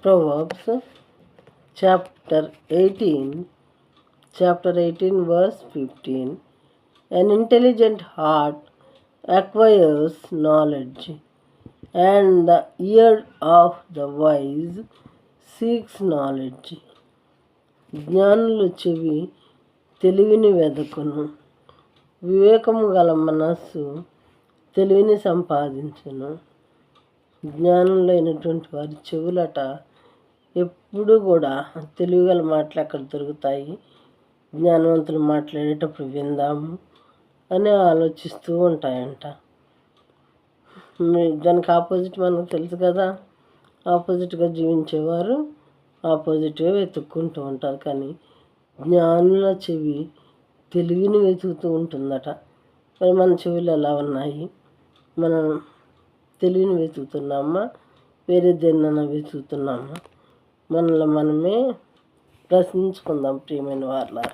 Proverbs chapter 18, verse 15. An intelligent heart acquires knowledge, and the ear of the wise seeks knowledge. జ్ఞానుల చెవి తెలివిని వెదకును, వివేకము గల మనస్సు తెలివిని సంపాదించును. జ్ఞానులైనటువంటి వారి చెవులట ఎప్పుడు కూడా తెలివిగల మాటలు అక్కడ దొరుకుతాయి. జ్ఞానవంతులు మాట్లాడేటప్పుడు విందాము అని ఆలోచిస్తూ ఉంటాయంట. దానికి ఆపోజిట్ మనకు తెలుసు కదా, ఆపోజిట్గా జీవించేవారు ఆపోజిట్గా వెతుక్కుంటూ ఉంటారు. కానీ జ్ఞానుల చెవి తెలివిని వెతుకుతూ ఉంటుందట. మరి మన చెవులు ఎలా ఉన్నాయి? మనం తెలివిని వెతుకుతున్నామా, వేరే దేన్నైనా వెతుకుతున్నామా? మనల్ని మనమే ప్రశ్నించుకుందాం ప్రియమైన వారులారా.